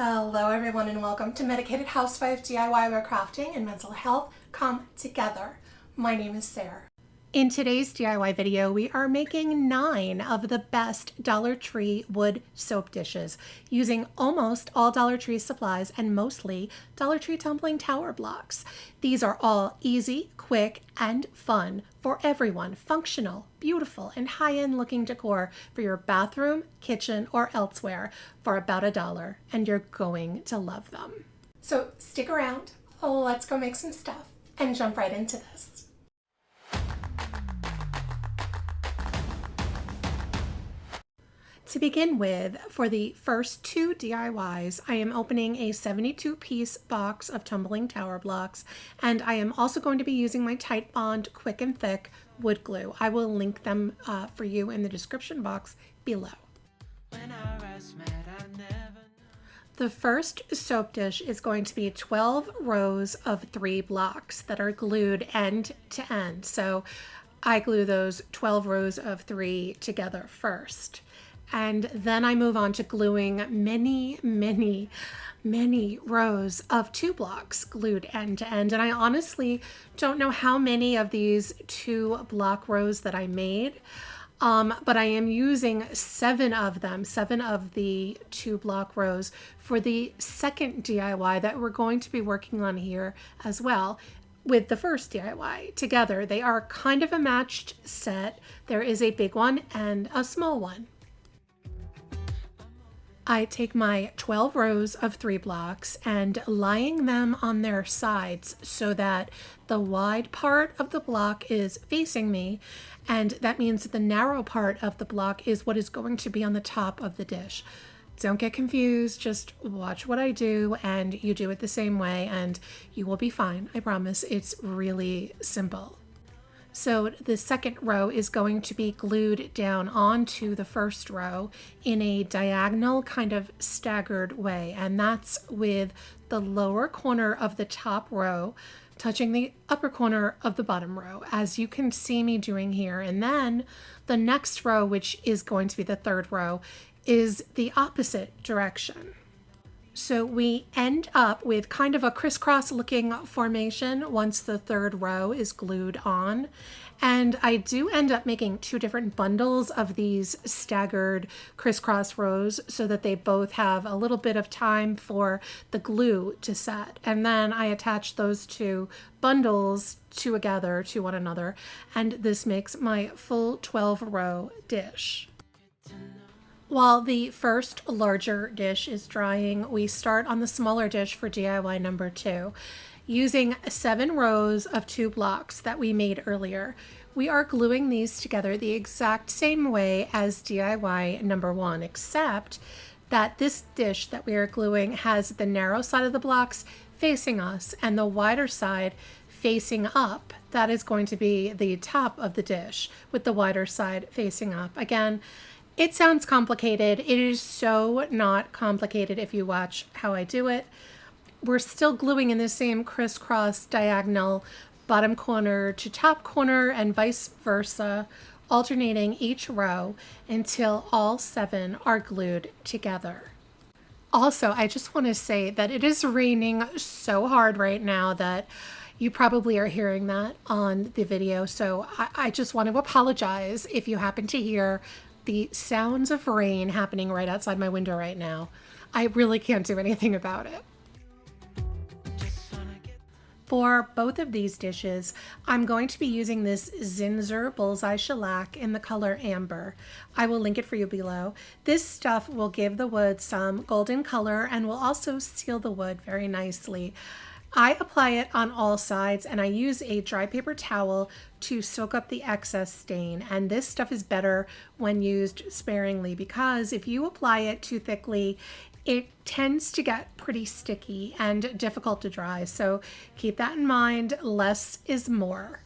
Hello everyone and welcome to Medicated Housewife DIY where crafting and mental health come together. My name is Sarah. In today's DIY video, we are making 9 of the best Dollar Tree wood soap dishes using almost all Dollar Tree supplies and mostly Dollar Tree tumbling tower blocks. These are all easy, quick, and fun for everyone. Functional, beautiful, and high-end looking decor for your bathroom, kitchen, or elsewhere for about $1, and you're going to love them. So stick around, let's go make some stuff and jump right into this. To begin with, for the first 2 DIYs, I am opening a 72-piece box of tumbling tower blocks, and I am also going to be using my Titebond Quick and Thick wood glue. I will link them for you in the description box below. The first soap dish is going to be 12 rows of 3 blocks that are glued end to end. So I glue those 12 rows of 3 together first. And then I move on to gluing many rows of 2 blocks glued end to end. And I honestly don't know how many of these 2 block rows that I made, but I am using 7 of them, 7 of the 2 block rows for the second DIY that we're going to be working on here as well with the first DIY together. They are kind of a matched set. There is a big one and a small one. I take my 12 rows of 3 blocks and lying them on their sides so that the wide part of the block is facing me, and that means the narrow part of the block is what is going to be on the top of the dish. Don't get confused, just watch what I do and you do it the same way and you will be fine. I promise. It's really simple. So the second row is going to be glued down onto the first row in a diagonal kind of staggered way, and that's with the lower corner of the top row touching the upper corner of the bottom row, as you can see me doing here. And then the next row, which is going to be the third row, is the opposite direction. So we end up with kind of a crisscross looking formation once the third row is glued on. And I do end up making 2 different bundles of these staggered crisscross rows so that they both have a little bit of time for the glue to set. And then I attach those 2 bundles together to one another, and this makes my full 12-row dish. While the first larger dish is drying, we start on the smaller dish for DIY number 2. Using 7 rows of 2 blocks that we made earlier, we are gluing these together the exact same way as DIY number 1, except that this dish that we are gluing has the narrow side of the blocks facing us and the wider side facing up. That is going to be the top of the dish with the wider side facing up. Again, it sounds complicated. It is so not complicated if you watch how I do it. We're still gluing in the same crisscross diagonal bottom corner to top corner and vice versa, alternating each row until all 7 are glued together. Also, I just want to say that it is raining so hard right now that you probably are hearing that on the video. So I just want to apologize if you happen to hear the sounds of rain happening right outside my window right now. I really can't do anything about it. For both of these dishes, I'm going to be using this Zinsser Bullseye Shellac in the color Amber. I will link it for you below. This stuff will give the wood some golden color and will also seal the wood very nicely. I apply it on all sides and I use a dry paper towel to soak up the excess stain, and this stuff is better when used sparingly because if you apply it too thickly, it tends to get pretty sticky and difficult to dry, so keep that in mind. Less is more.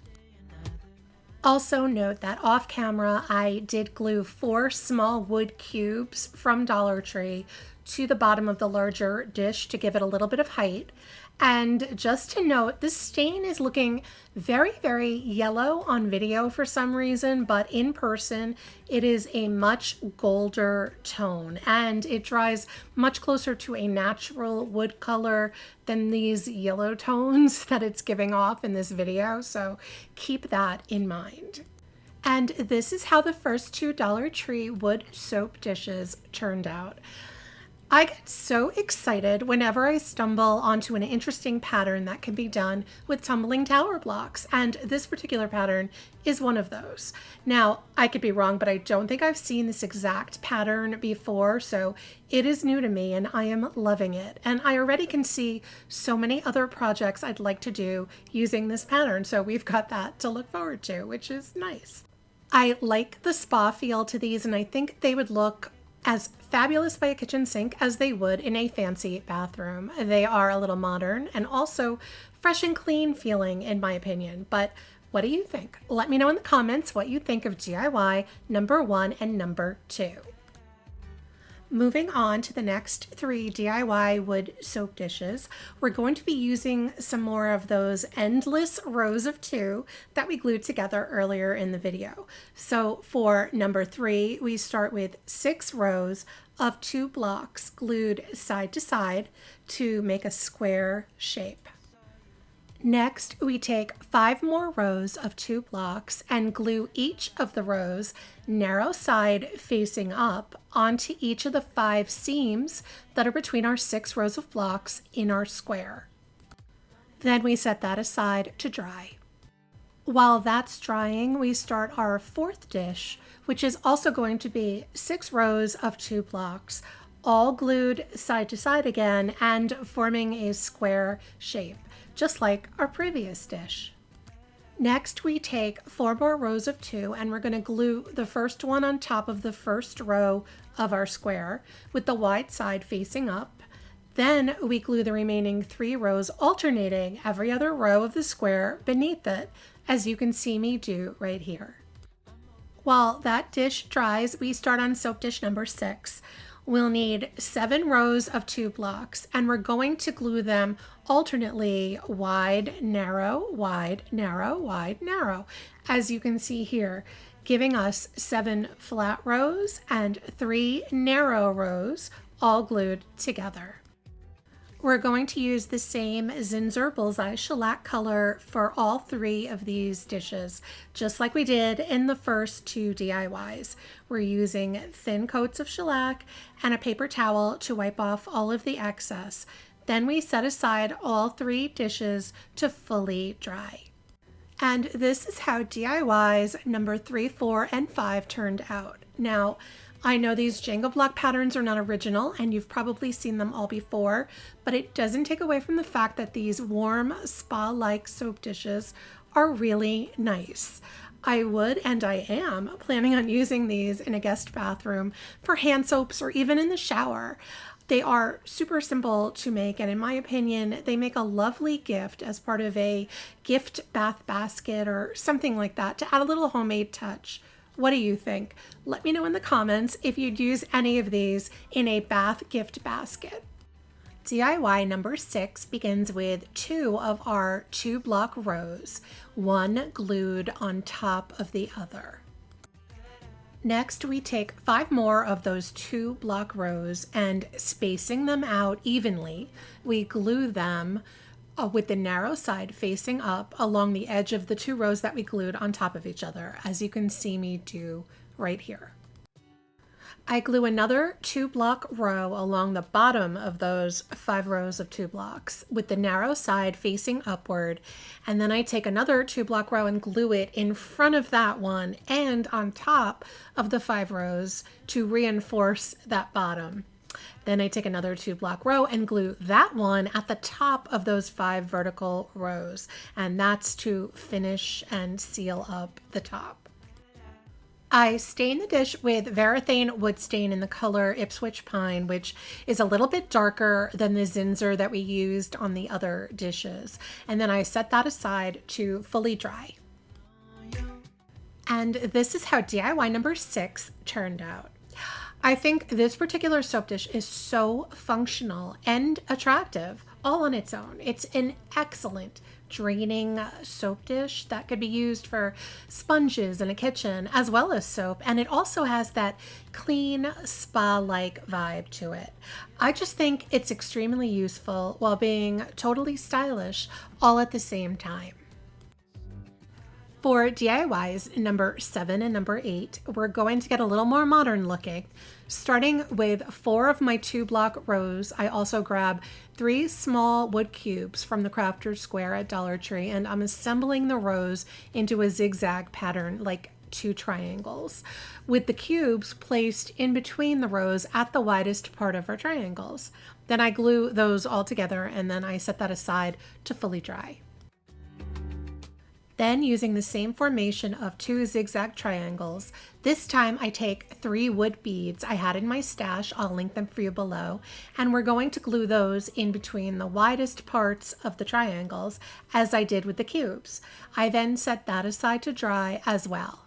Also note that off camera I did glue 4 small wood cubes from Dollar Tree to the bottom of the larger dish to give it a little bit of height, And just to note, this stain is looking very, very yellow on video for some reason, but in person, it is a much golder tone and it dries much closer to a natural wood color than these yellow tones that it's giving off in this video. So keep that in mind. And this is how the first two Dollar Tree wood soap dishes turned out. I get so excited whenever I stumble onto an interesting pattern that can be done with tumbling tower blocks, and this particular pattern is one of those. Now, I could be wrong, but I don't think I've seen this exact pattern before, so it is new to me and I am loving it. And I already can see so many other projects I'd like to do using this pattern, so we've got that to look forward to, which is nice. I like the spa feel to these, and I think they would look as fabulous by a kitchen sink as they would in a fancy bathroom. They are a little modern and also fresh and clean feeling in my opinion. But what do you think? Let me know in the comments what you think of DIY number 1 and number 2. Moving on to the next 3 DIY wood soap dishes, we're going to be using some more of those endless rows of 2 that we glued together earlier in the video. So for number 3, we start with 6 rows of 2 blocks glued side to side to make a square shape. Next, we take 5 more rows of 2 blocks and glue each of the rows narrow side facing up onto each of the 5 seams that are between our 6 rows of blocks in our square. Then we set that aside to dry. While that's drying, we start our 4th dish, which is also going to be 6 rows of 2 blocks, all glued side to side again and forming a square shape, just like our previous dish. Next, we take 4 more rows of 2 and we're going to glue the first one on top of the first row of our square with the wide side facing up. Then we glue the remaining 3 rows alternating every other row of the square beneath it, as you can see me do right here. While that dish dries, we start on soap dish number 6. We'll need 7 rows of 2 blocks and we're going to glue them alternately wide, narrow, wide, narrow, wide, narrow, as you can see here, giving us 7 flat rows and 3 narrow rows all glued together. We're going to use the same Zinsser Bullseye shellac color for all 3 of these dishes, just like we did in the first 2 DIYs. We're using thin coats of shellac and a paper towel to wipe off all of the excess. Then we set aside all 3 dishes to fully dry. And this is how DIYs number 3, 4, and 5 turned out. Now, I know these Jenga block patterns are not original and you've probably seen them all before, but it doesn't take away from the fact that these warm spa-like soap dishes are really nice. I would, and I am, planning on using these in a guest bathroom for hand soaps or even in the shower. They are super simple to make, and in my opinion, they make a lovely gift as part of a gift bath basket or something like that to add a little homemade touch. What do you think? Let me know in the comments if you'd use any of these in a bath gift basket. DIY number 6 begins with 2 of our 2 block rows, one glued on top of the other. Next, we take 5 more of those 2 block rows and spacing them out evenly, we glue them with the narrow side facing up along the edge of the 2 rows that we glued on top of each other, as you can see me do right here. I glue another 2 block row along the bottom of those 5 rows of 2 blocks with the narrow side facing upward, and then I take another 2 block row and glue it in front of that one and on top of the 5 rows to reinforce that bottom. Then I take another 2 block row and glue that one at the top of those 5 vertical rows, and that's to finish and seal up the top. I stain the dish with Varathane wood stain in the color Ipswich Pine, which is a little bit darker than the Zinsser that we used on the other dishes. And then I set that aside to fully dry. And this is how DIY number 6 turned out. I think this particular soap dish is so functional and attractive all on its own. It's an excellent draining soap dish that could be used for sponges in a kitchen as well as soap, and it also has that clean spa-like vibe to it. I just think it's extremely useful while being totally stylish all at the same time. For DIYs number 7 and number 8, we're going to get a little more modern looking. Starting with 4 of my 2-block rows, I also grab 3 small wood cubes from the Crafter's Square at Dollar Tree, and I'm assembling the rows into a zigzag pattern like 2 triangles, with the cubes placed in between the rows at the widest part of our triangles. Then I glue those all together, and then I set that aside to fully dry. Then, using the same formation of 2 zigzag triangles, this time I take 3 wood beads I had in my stash, I'll link them for you below, and we're going to glue those in between the widest parts of the triangles as I did with the cubes. I then set that aside to dry as well.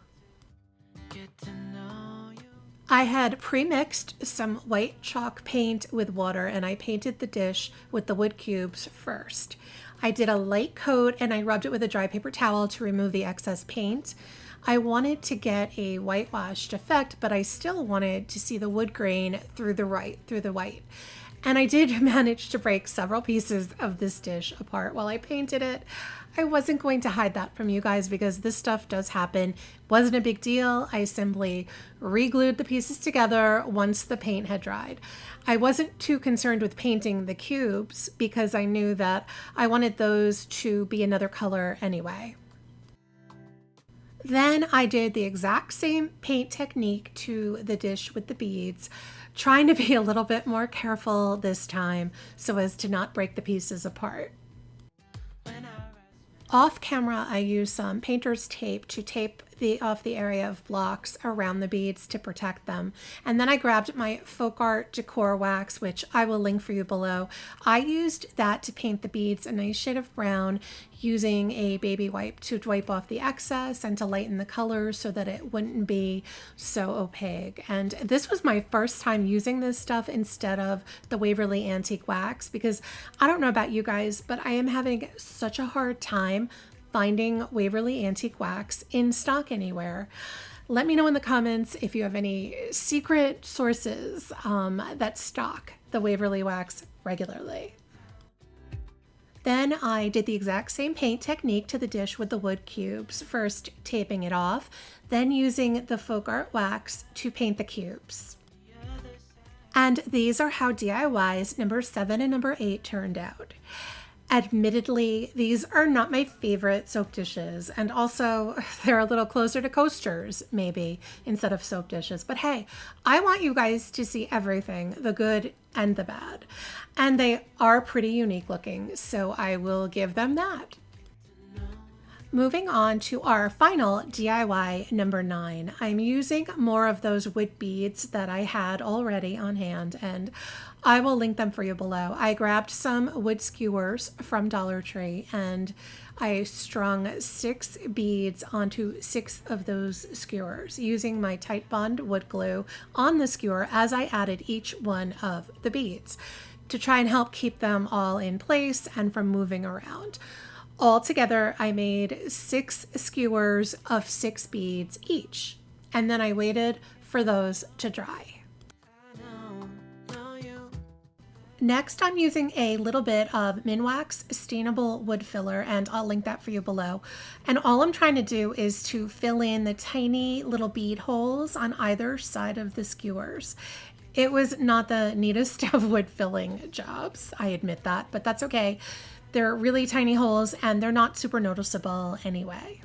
I had pre-mixed some white chalk paint with water, and I painted the dish with the wood cubes first. I did a light coat and I rubbed it with a dry paper towel to remove the excess paint. I wanted to get a whitewashed effect, but I still wanted to see the wood grain through the white. And I did manage to break several pieces of this dish apart while I painted it. I wasn't going to hide that from you guys because this stuff does happen. Wasn't a big deal. I simply re-glued the pieces together once the paint had dried. I wasn't too concerned with painting the cubes because I knew that I wanted those to be another color anyway. Then I did the exact same paint technique to the dish with the beads, trying to be a little bit more careful this time so as to not break the pieces apart. Off camera, I used some painter's tape to tape off the area of blocks around the beads to protect them. And then I grabbed my Folk Art Decor wax, which I will link for you below. I used that to paint the beads a nice shade of brown, using a baby wipe to wipe off the excess and to lighten the color so that it wouldn't be so opaque. And this was my first time using this stuff instead of the Waverly Antique Wax, because I don't know about you guys, but I am having such a hard time finding Waverly Antique Wax in stock anywhere. Let me know in the comments if you have any secret sources that stock the Waverly Wax regularly. Then I did the exact same paint technique to the dish with the wood cubes, first taping it off, then using the Folk Art Wax to paint the cubes. And these are how DIYs number 7 and number 8 turned out. Admittedly, these are not my favorite soap dishes, and also they're a little closer to coasters, maybe, instead of soap dishes. But hey, I want you guys to see everything, the good and the bad. And they are pretty unique looking, so I will give them that. Moving on to our final DIY number 9. I'm using more of those wood beads that I had already on hand, and I will link them for you below. I grabbed some wood skewers from Dollar Tree and I strung 6 beads onto 6 of those skewers using my Tight Bond wood glue on the skewer as I added each one of the beads to try and help keep them all in place and from moving around. Altogether, I made 6 skewers of 6 beads each, and then I waited for those to dry. Next, I'm using a little bit of Minwax Stainable Wood Filler, and I'll link that for you below. And all I'm trying to do is to fill in the tiny little bead holes on either side of the skewers. It was not the neatest of wood filling jobs, I admit that, but that's okay. They're really tiny holes and they're not super noticeable anyway.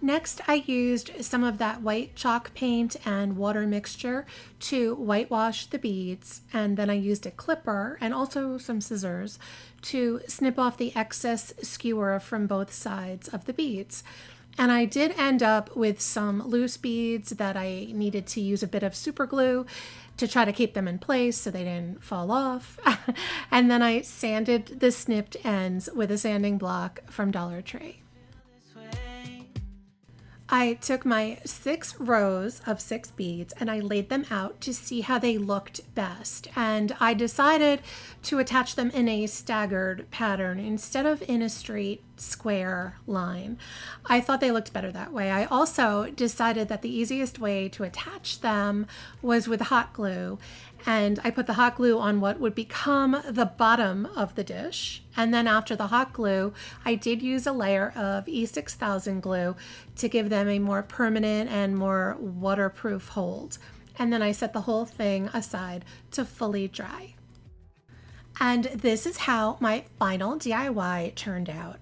Next, I used some of that white chalk paint and water mixture to whitewash the beads, and then I used a clipper and also some scissors to snip off the excess skewer from both sides of the beads. And I did end up with some loose beads that I needed to use a bit of super glue to try to keep them in place so they didn't fall off. And then I sanded the snipped ends with a sanding block from Dollar Tree. I took my 6 rows of 6 beads and I laid them out to see how they looked best. And I decided to attach them in a staggered pattern instead of in a straight square line. I thought they looked better that way. I also decided that the easiest way to attach them was with hot glue. And I put the hot glue on what would become the bottom of the dish. And then after the hot glue, I did use a layer of E6000 glue to give them a more permanent and more waterproof hold. And then I set the whole thing aside to fully dry. And this is how my final DIY turned out.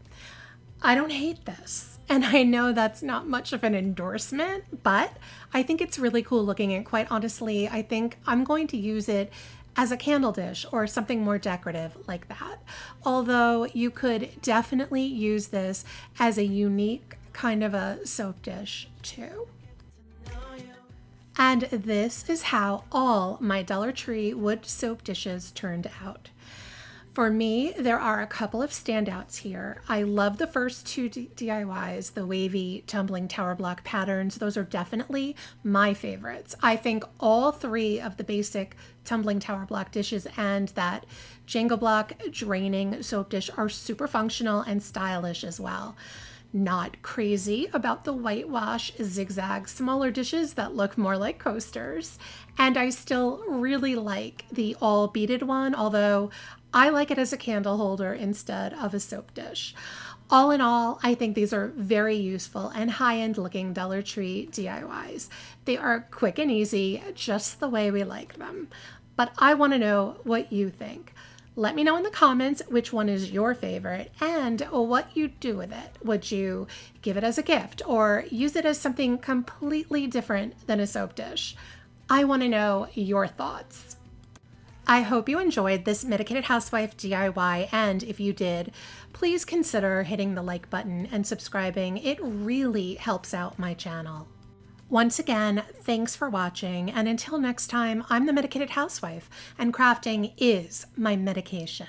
I don't hate this. And I know that's not much of an endorsement, but I think it's really cool looking, and quite honestly, I think I'm going to use it as a candle dish or something more decorative like that. Although you could definitely use this as a unique kind of a soap dish too. And this is how all my Dollar Tree wood soap dishes turned out. For me, there are a couple of standouts here. I love the first 2 DIYs, the wavy tumbling tower block patterns. Those are definitely my favorites. I think all 3 of the basic tumbling tower block dishes and that Jenga block draining soap dish are super functional and stylish as well. Not crazy about the whitewash zigzag smaller dishes that look more like coasters. And I still really like the all beaded one, although I like it as a candle holder instead of a soap dish. All in all, I think these are very useful and high-end looking Dollar Tree DIYs. They are quick and easy, just the way we like them. But I want to know what you think. Let me know in the comments which one is your favorite and what you do with it. Would you give it as a gift or use it as something completely different than a soap dish? I want to know your thoughts. I hope you enjoyed this Medicated Housewife DIY, and if you did, please consider hitting the like button and subscribing. It really helps out my channel. Once again, thanks for watching, and until next time, I'm the Medicated Housewife, and crafting is my medication.